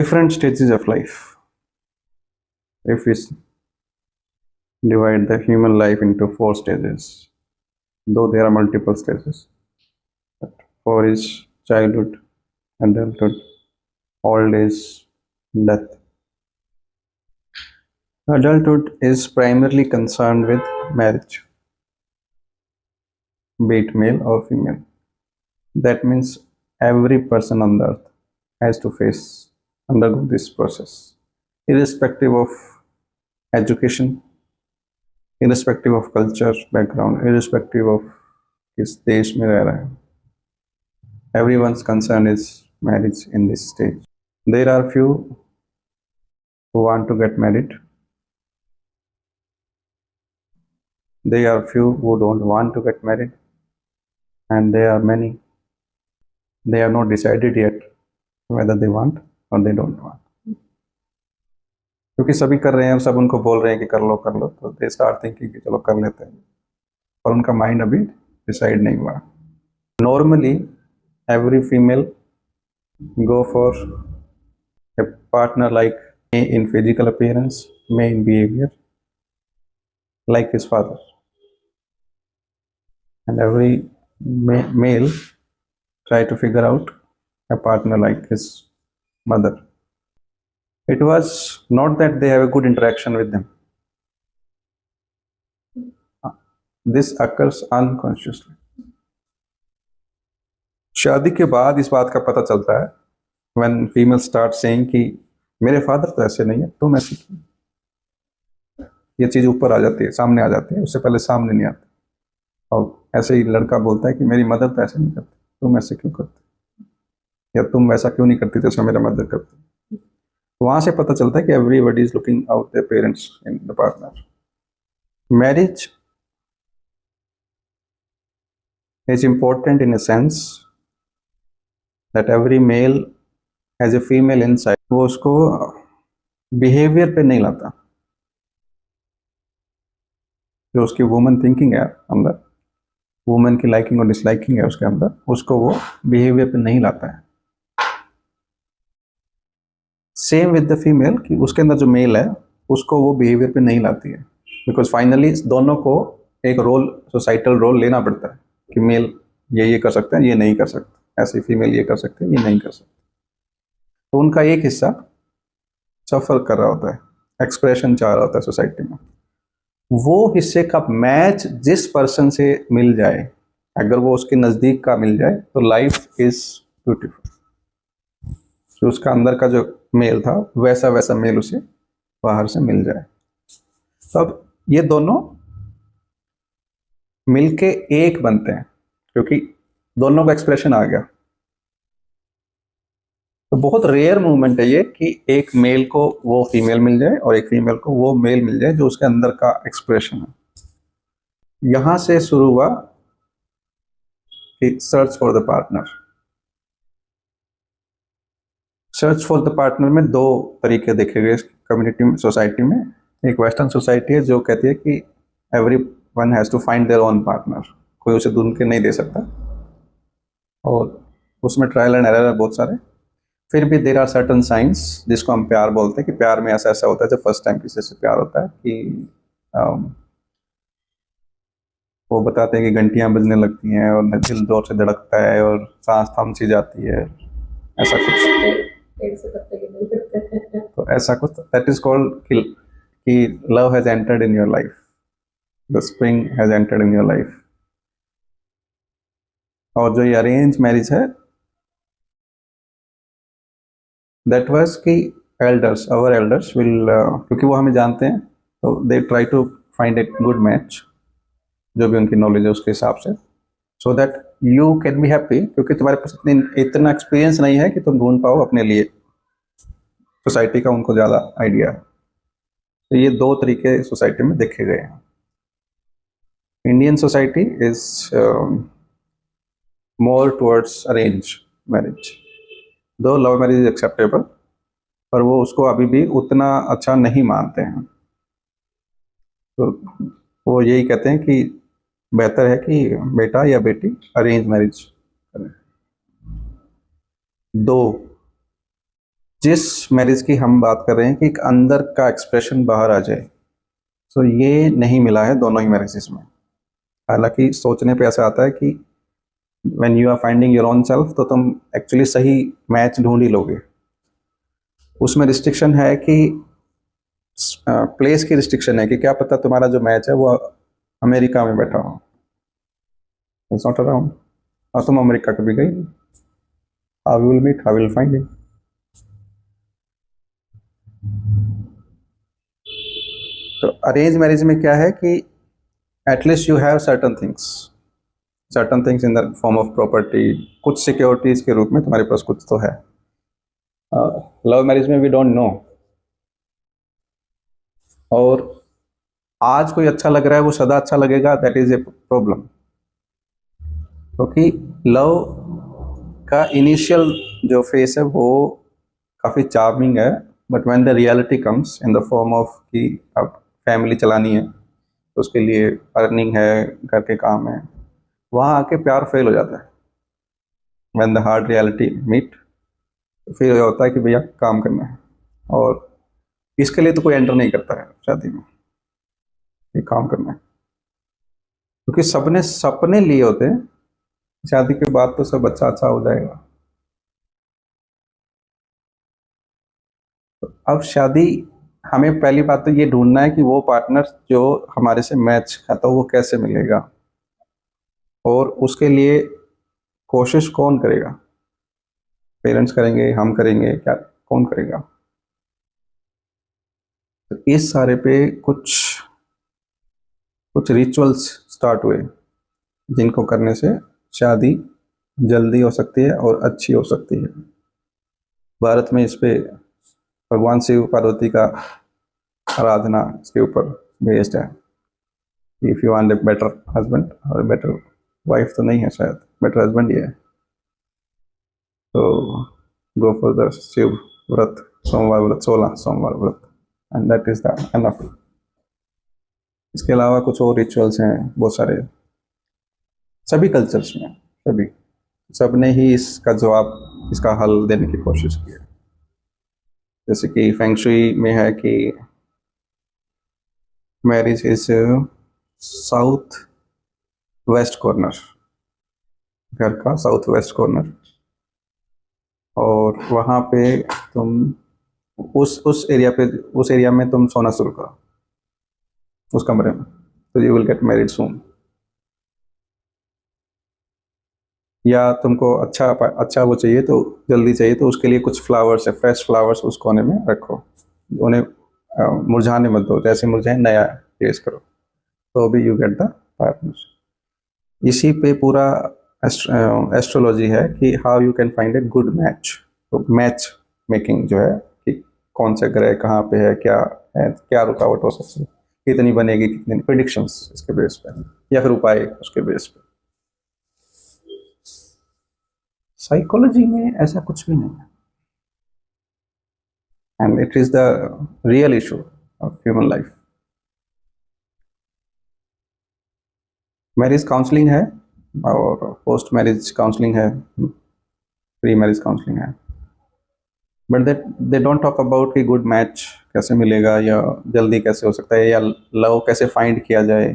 Different stages of life. If we divide the human life into 4 stages, though there are multiple stages, but 4 is childhood, adulthood, old age, death. Adulthood is primarily concerned with marriage, be it male or female. That means every person on the earth has to undergo this process, irrespective of education, irrespective of culture, background, irrespective of किस देश में रह रहा है. Everyone's concern is marriage in this stage. There are few who want to get married. There are few who don't want to get married, and there are many. They have not decided yet whether they want or they don't want. क्योंकि सभी कर रहे हैं और सब उनको बोल रहे हैं कि कर लो, तो दे स्टार्ट थिंकिंग कि चलो कर लेते हैं, और उनका माइंड अभी डिसाइड नहीं हुआ. Normally every female go for a partner like may in physical appearance, may in behavior, like his father, and every male try to figure out a partner like his mother. It was not that they have a good interaction with them. This occurs unconsciously. शादी के बाद इस बात का पता चलता है when female start saying कि मेरे फादर तो ऐसे नहीं है, तुम ऐसी क्यों. ये चीज़ ऊपर आ जाती है, सामने आ जाती है, उससे पहले सामने नहीं आती. और ऐसे ही लड़का बोलता है कि मेरी मदर तो ऐसे नहीं करती, तुम ऐसे क्यों करती, या तुम वैसा क्यों नहीं करती जैसा मेरा मदर करती. तो वहाँ से पता चलता है कि everybody is looking out their parents in the partner. Marriage is important in a sense that every male has a female inside. वो उसको बिहेवियर पे नहीं लाता, जो उसकी वुमन थिंकिंग है अंदर, वुमन की लाइकिंग और डिसलाइकिंग है उसके अंदर, उसको वो बिहेवियर पे नहीं लाता है. सेम विद द फीमेल, कि उसके अंदर जो मेल है उसको वो बिहेवियर पे नहीं लाती है, बिकॉज फाइनली दोनों को एक रोल, सोसाइटल रोल लेना पड़ता है कि मेल ये कर सकते हैं, ये नहीं कर सकते, ऐसे फीमेल ये कर सकते हैं, ये नहीं कर सकते. तो उनका एक हिस्सा सफर कर रहा होता है, एक्सप्रेशन चाह रहा होता है सोसाइटी में. वो हिस्से का मैच जिस पर्सन से मिल जाए, अगर वो उसके नज़दीक का मिल जाए, तो लाइफ इज ब्यूटीफुल. तो उसका अंदर का जो मेल था वैसा वैसा मेल उसे बाहर से मिल जाए. तो अब ये दोनों मिलके एक बनते हैं, क्योंकि दोनों का एक्सप्रेशन आ गया. तो बहुत रेयर मूवमेंट है ये कि एक मेल को वो फीमेल मिल जाए और एक फीमेल को वो मेल मिल जाए जो उसके अंदर का एक्सप्रेशन है. यहां से शुरू हुआ कि search for the partner. Search for the partner में 2 तरीके देखे गए कम्युनिटी में, सोसाइटी में. एक वेस्टर्न सोसाइटी है जो कहती है कि every one has to find their own partner, कोई उसे ढूंढ के नहीं दे सकता, और उसमें ट्रायल एंड एरर है बहुत सारे. फिर भी देर आर सर्टन साइंस, जिसको हम प्यार बोलते हैं, कि प्यार में ऐसा ऐसा होता है जब फर्स्ट टाइम किसी से प्यार होता है कि वो बताते हैं कि घंटियां बजने लगती हैं और दिल जोर से धड़कता है और सांस थम सी जाती है, ऐसा कुछ. तो ऐसा कुछ, दैट इज कॉल्ड कि love has entered in your life, the spring has entered in your life. और जो ये अरेंज मैरिज है, दैट वाज कि एल्डर्स, आवर एल्डर्स विल, क्योंकि वो हमें जानते हैं, तो they try to find a good match, जो भी उनकी नॉलेज है उसके हिसाब से, so that you can be happy, क्योंकि तुम्हारे पास इतना एक्सपीरियंस नहीं है कि तुम ढूंढ पाओ अपने लिए. सोसाइटी का उनको ज़्यादा आइडिया है. तो ये 2 तरीके सोसाइटी में देखे गए हैं. Indian society is more towards arrange marriage, दो लव मैरिज इज एक्सेप्टेबल, पर वो उसको अभी भी उतना अच्छा नहीं मानते हैं. तो वो यही कहते हैं कि बेहतर है कि बेटा या बेटी अरेंज मैरिज करें. 2 जिस मैरिज की हम बात कर रहे हैं कि एक अंदर का एक्सप्रेशन बाहर आ जाए, तो ये नहीं मिला है दोनों ही मैरिजेस में। हालांकि सोचने पे ऐसा आता है कि when you are finding your own self, तो तुम एक्चुअली सही मैच ढूंढ ही लोगे। उसमें रिस्ट्रिक्शन है कि प्लेस की रिस्ट्रिक्शन है कि क्या पता तुम्हारा जो मैच है वो अमेरिका में बैठा हो, इट्स नॉट अराउंड, और तुम अमेरिका कभी गई नहीं। How will meet, how will find it. तो अरेंज मैरिज में क्या है कि at least you have certain things in the form of property, कुछ सिक्योरिटीज के रूप में तुम्हारे पास कुछ तो है। लव मैरिज में वी डोंट नो, और आज कोई अच्छा लग रहा है वो सदा अच्छा लगेगा, दैट इज ए प्रॉब्लम। क्योंकि लव का इनिशियल जो फेस है वो काफ़ी चार्मिंग है, but when the reality comes in the form of कि अब फैमिली चलानी है, तो उसके लिए अर्निंग है, घर के काम है, वहाँ आके प्यार फेल हो जाता है। When the hard reality meet, तो फिर ये होता है कि भैया काम करना है, और इसके लिए तो कोई एंटर नहीं करता है शादी में, ये काम करना है, क्योंकि सबने सपने लिए होते हैं शादी के बाद तो सब अच्छा अच्छा हो जाएगा। तो अब शादी, हमें पहली बात तो ये ढूंढना है कि वो पार्टनर जो हमारे से मैच खाता हो वो कैसे मिलेगा, और उसके लिए कोशिश कौन करेगा। पेरेंट्स करेंगे, हम करेंगे, क्या कौन करेगा। तो इस सारे पे कुछ कुछ रिचुअल्स स्टार्ट हुए जिनको करने से शादी जल्दी हो सकती है और अच्छी हो सकती है। भारत में इस पे भगवान शिव पार्वती का आराधना इसके ऊपर बेस्ड है। If you want a better husband और बेटर वाइफ, तो नहीं है शायद, बेटर हस्बैंड ही है, तो गो फॉर द शिव व्रत, सोमवार व्रत, 16 सोमवार व्रत, and that is the enough. इसके अलावा कुछ और रिचुअल्स हैं बहुत सारे, सभी कल्चर्स में, सभी सब ने ही इसका जवाब, इसका हल देने की कोशिश की है। जैसे कि फेंग शुई में है कि marriage is south west corner, घर का साउथ वेस्ट कॉर्नर, और वहाँ पे तुम उस एरिया में तुम सोना शुरू करो, उस कमरे में, तो यू विल गेट मैरिड सून। या तुमको अच्छा वो चाहिए, तो जल्दी चाहिए, तो उसके लिए कुछ फ्लावर्स है, फ्रेश फ्लावर्स उस कोने में रखो, उन्हें मुरझाने मत दो, जैसे मुरझाए नया पेश करो, तो भी यू गेट द पार्टनर। इसी पे पूरा एस्ट्रोलॉजी है कि how you can find a good match. तो मैच मेकिंग जो है कि कौन से ग्रह कहाँ पे है, क्या रुकावट हो सकती है, कितनी बनेगी, कितनी, प्रिडिक्शंस इसके बेस पे, या फिर उपाय उसके बेस पे। साइकोलॉजी में ऐसा कुछ भी नहीं है, and it is the real issue of human life. Marriage counselling है और पोस्ट मैरिज काउंसलिंग है, प्री मैरिज काउंसलिंग है, but they don't talk about कि गुड मैच कैसे मिलेगा, या जल्दी कैसे हो सकता है, या लव कैसे फाइंड किया जाए।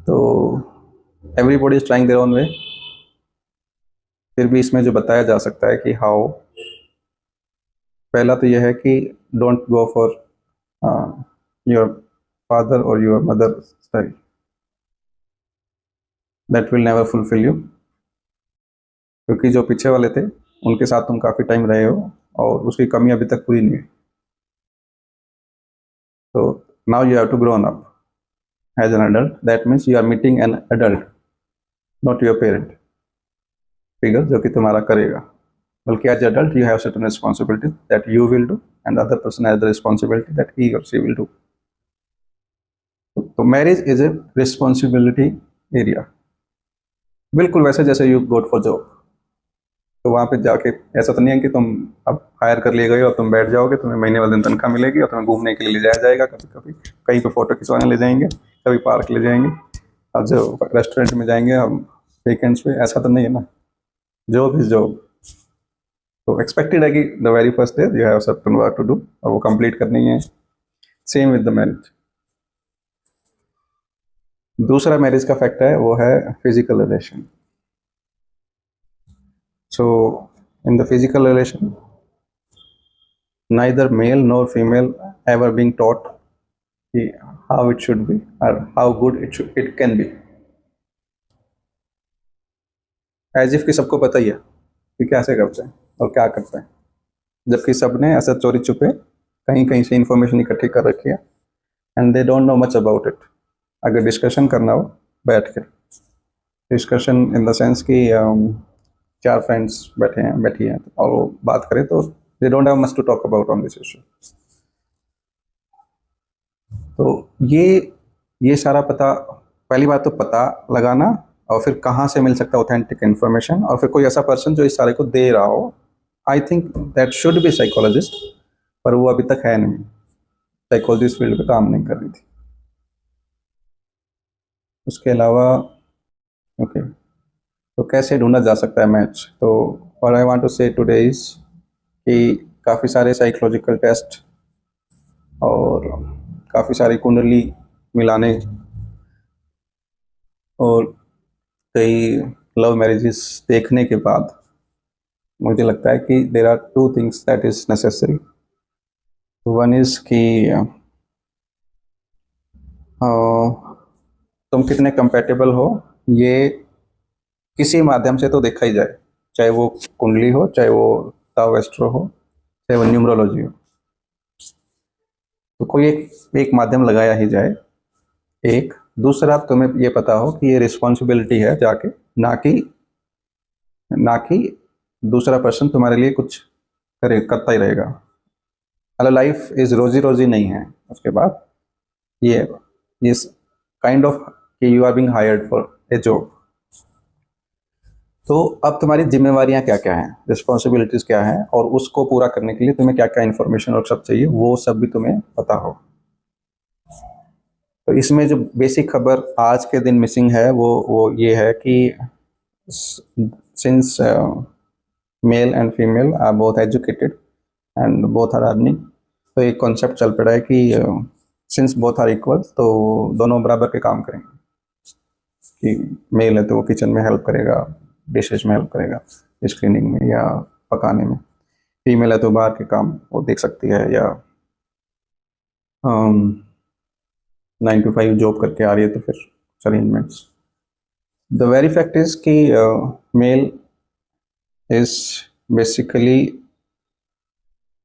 तो everybody is trying their own way. फिर भी इसमें जो बताया जा सकता है कि हाउ, पहला तो यह है कि don't go for your father और your mother style, that will never fulfil you, क्योंकि जो पीछे वाले थे उनके साथ तुम काफ़ी टाइम रहे हो और उसकी कमी अभी तक पूरी नहीं है। तो now you have to grown up as an adult, that means you are meeting an adult, not your parent figure जो कि तुम्हारा करेगा, बल्कि as adult you have certain responsibility that you will do, and other person has the responsibility that he और she will do. तो marriage is a responsibility area, बिल्कुल वैसे जैसे यू गो फॉर जॉब। तो वहाँ पे जाके ऐसा तो नहीं है कि तुम अब हायर कर लिए गए और तुम बैठ जाओगे, तुम्हें महीने वाले दिन तनख्वाह मिलेगी और तुम्हें घूमने के लिए ले जाया जाएगा, कभी कभी कहीं पे फोटो खिंचवाने ले जाएंगे, कभी पार्क ले जाएंगे, और जो रेस्टोरेंट में जाएंगे हम वीकेंड्स पे, ऐसा तो नहीं है ना। जॉब इज जॉब, तो एक्सपेक्टेड है कि the very first day you have certain work to do और वो कंप्लीट करनी है. Same with the marriage. दूसरा मैरिज का फैक्टर है वो है physical relation. So in the physical relation neither male nor female ever being taught how it should be or how good it can be. As if कि सबको पता ही है कि कैसे करते हैं और क्या करते हैं, जबकि सबने ऐसा चोरी छुपे कहीं कहीं से इंफॉर्मेशन इकट्ठी कर रखी है and they don't know much about it. अगर डिस्कशन करना हो बैठ के, डिस्कशन इन द सेंस कि चार फ्रेंड्स बैठी हैं और वो बात करें तो they don't have much to talk about on this issue. तो ये सारा पता, पहली बात तो पता लगाना और फिर कहाँ से मिल सकता है ऑथेंटिक इन्फॉर्मेशन और फिर कोई ऐसा पर्सन जो इस सारे को दे रहा हो. I think that should be psychologist, पर वो अभी तक है नहीं. साइकोलॉजिस्ट फील्ड पे काम नहीं कर रही थी. उसके अलावा ओके तो कैसे ढूंढा जा सकता है मैच. तो व्हाट आई वांट टू से टुडे इज कि काफ़ी सारे साइकोलॉजिकल टेस्ट और काफ़ी सारी कुंडली मिलाने और कई लव मैरिजेस देखने के बाद मुझे लगता है कि there are two things that is necessary. One is कि तुम कितने कंपेटेबल हो ये किसी माध्यम से तो देखा ही जाए, चाहे वो कुंडली हो, चाहे वो ताओ एस्ट्रो हो, चाहे वो न्यूमरोलॉजी हो. तो कोई एक माध्यम लगाया ही जाए. एक दूसरा तुम्हें ये पता हो कि ये रिस्पॉन्सिबिलिटी है जाके, ना कि दूसरा पर्सन तुम्हारे लिए कुछ करता ही रहेगा. अगर लाइफ इज रोजी रोजी नहीं है उसके बाद ये काइंड ऑफ कि you are being hired for a job. तो अब तुम्हारी जिम्मेवारियां क्या क्या हैं, रिस्पॉन्सिबिलिटीज क्या हैं और उसको पूरा करने के लिए तुम्हें क्या क्या इन्फॉर्मेशन और सब चाहिए वो सब भी तुम्हें पता हो. तो इसमें जो बेसिक खबर आज के दिन मिसिंग है वो ये है कि since male and female are both educated and both are earning, तो एक कॉन्सेप्ट चल पड़ा है कि सिंस बोथ आर इक्वल तो दोनों बराबर के काम करेंगे. कि मेल है तो वो किचन में हेल्प करेगा, डिशेज में हेल्प करेगा, स्क्रीनिंग में या पकाने में. फीमेल है तो बाहर के काम वो देख सकती है या 9 to 5 जॉब करके आ रही है तो फिर arrangements. The very fact is कि male is basically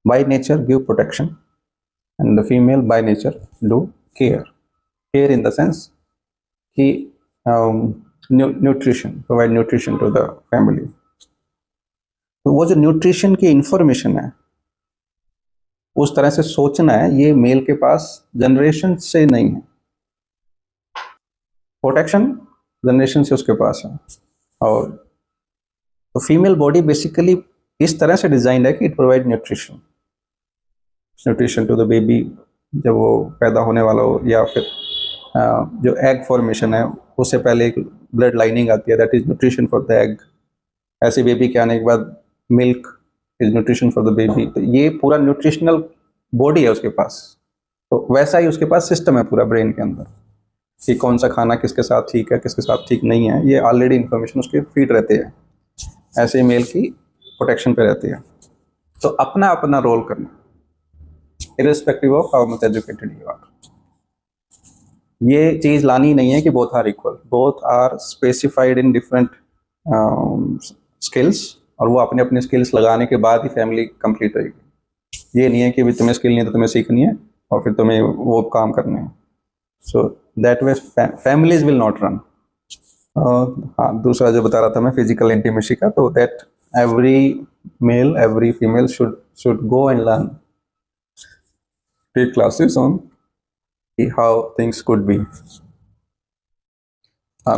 by nature give protection and the female by nature do care in the sense कि nutrition, provide nutrition to the family. तो वो जो न्यूट्रिशन की इंफॉर्मेशन है उस तरह से सोचना है, ये मेल के पास जनरेशन से नहीं है. प्रोटेक्शन जनरेशन से उसके पास है. और तो फीमेल बॉडी बेसिकली इस तरह से डिजाइंड है कि it provide nutrition to the baby जब वो पैदा होने वाला हो, या फिर जो एग फॉर्मेशन है उससे पहले एक ब्लड लाइनिंग आती है, that is nutrition for the egg. ऐसे बेबी के आने के बाद milk is nutrition for the baby. तो ये पूरा न्यूट्रिशनल बॉडी है उसके पास. तो वैसा ही उसके पास सिस्टम है पूरा ब्रेन के अंदर कि कौन सा खाना किसके साथ ठीक है, किसके साथ ठीक नहीं है, ये ऑलरेडी इन्फॉर्मेशन उसके फीड रहते हैं. ऐसे मेल की प्रोटेक्शन पे रहती है. तो अपना अपना रोल करना irrespective of how much educated you are. ये चीज़ लानी नहीं है कि both are equal, both are specified in different skills और वो अपने अपने स्किल्स लगाने के बाद ही फैमिली कंप्लीट रहेगी. ये नहीं है कि भी तुम्हें स्किल नहीं है तो तुम्हें सीखनी है और फिर तुम्हें वो काम करने हैं. So that way families will not run. हाँ, दूसरा जो बता रहा था मैं फिजिकल इंटीमेसी का, तो that every male every female should go and learn, take classes on how things could be,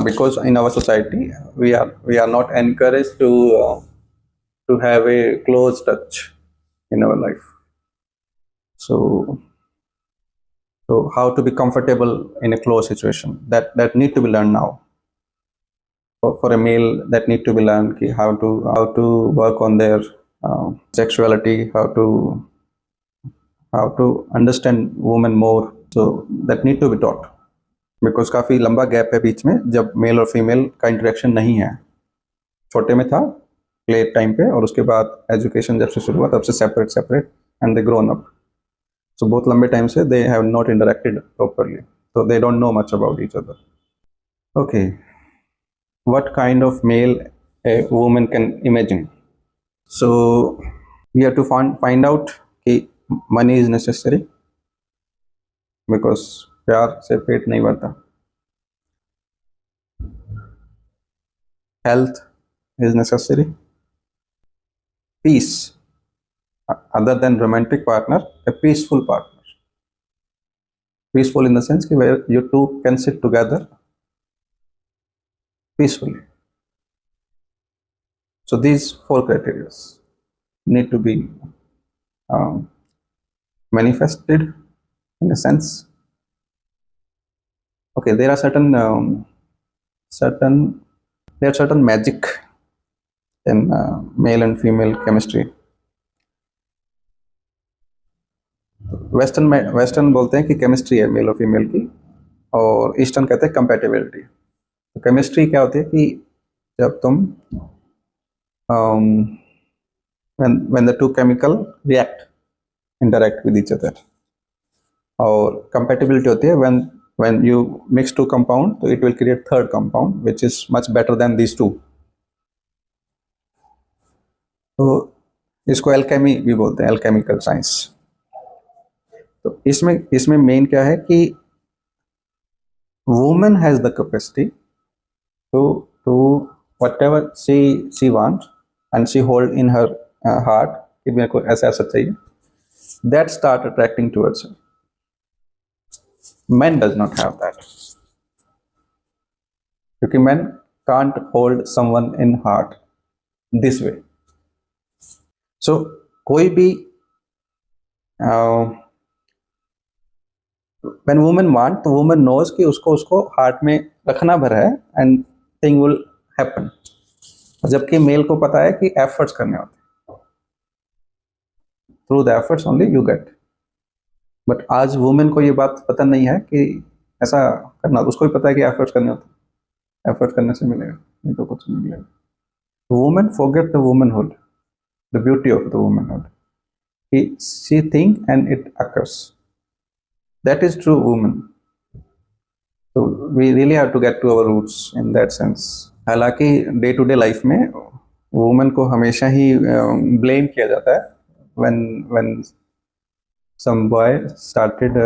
because in our society we are not encouraged to have a close touch in our life. So how to be comfortable in a close situation, that need to be learned now. For a male, that need to be learned how to work on their sexuality, how to understand women more. So that need to be taught. Because काफ़ी लंबा gap है बीच में जब mail और female का interaction नहीं है. छोटे में था प्ले टाइम पे, और उसके बाद एजुकेशन जब से शुरू हुआ तब से separate separate and they grown up. So बहुत लंबे टाइम से they have not interacted properly, so they don't know much about each other. Okay, what kind of male a woman can imagine? So we have to find out कि money is necessary because प्यार से पेट नहीं भरता. Health is necessary. Peace, other than romantic partner, a peaceful partner. Peaceful in the sense कि where you two can sit together peacefully. So these 4 criteria need to be manifested in a sense. Okay, there are certain magic in male and female chemistry. Western बोलते हैं कि chemistry है mail और female की, और eastern कहते हैं compatibility. तो केमिस्ट्री क्या होती है कि जब तुम when the two chemical interact with each other. और compatibility होती है when you mix 2 compound, तो it will create 3rd compound which is much better than these 2. तो इसको एल्केमी भी बोलते हैं, एल्केमिकल साइंस. तो इसमें मेन क्या है कि woman has the capacity to whatever she wants and she hold in her heart कि मेरे को ऐसा चाहिए, that start attracting towards her. Men does not have that, क्योंकि men can't hold someone in heart this way. So कोई भी when woman want, तो woman knows कि उसको हार्ट में रखना भर है and thing will happen. जबकि मेल को पता है कि एफर्ट्स करने होते हैं, through the efforts only you get. But आज वुमेन को ये बात पता नहीं है कि ऐसा करना. उसको भी पता है कि एफर्ट्स करने होते हैं, एफर्ट्स करने से मिलेगा, नहीं तो कुछ नहीं मिलेगा. Women forget the womanhood, the beauty of the womanhood. She think and it occurs. That is true woman. So we really have to get to our roots in that sense. हालांकि day to day life में women को हमेशा ही blame किया जाता है when some boy started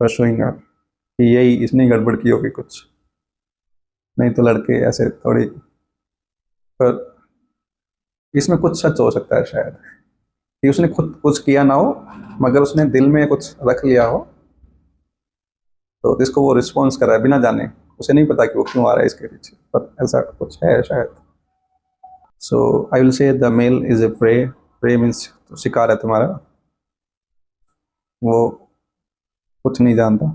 pursuing her कि यही इसने गड़बड़ की होगी कुछ, नहीं तो लड़के ऐसे थोड़ी. पर इसमें कुछ सच हो सकता है शायद कि उसने खुद कुछ किया ना हो, मगर उसने दिल में कुछ रख लिया हो, तो इसको वो रिस्पॉन्स कर रहा है बिना जाने. उसे नहीं पता कि वो क्यों आ रहा है इसके पीछे, पर ऐसा कुछ है शायद. So I will say the male is a prey. Prey means शिकार है तुम्हारा. वो कुछ नहीं जानता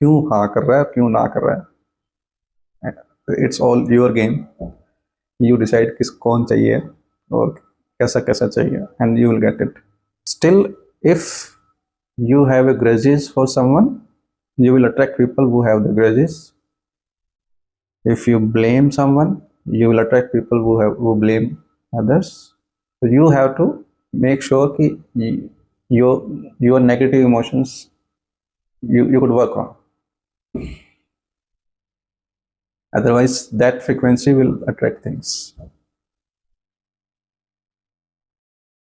क्यों हाँ कर रहा है, क्यों ना कर रहा है. It's all your game. You decide कौन चाहिए और कैसा कैसा चाहिए, and you will get it. Still if you have a grudges for someone, you will attract people who have the grudges. If you blame someone, you will attract people who blame others. So you have to make sure कि your negative emotions you could work on. Otherwise that frequency will attract things.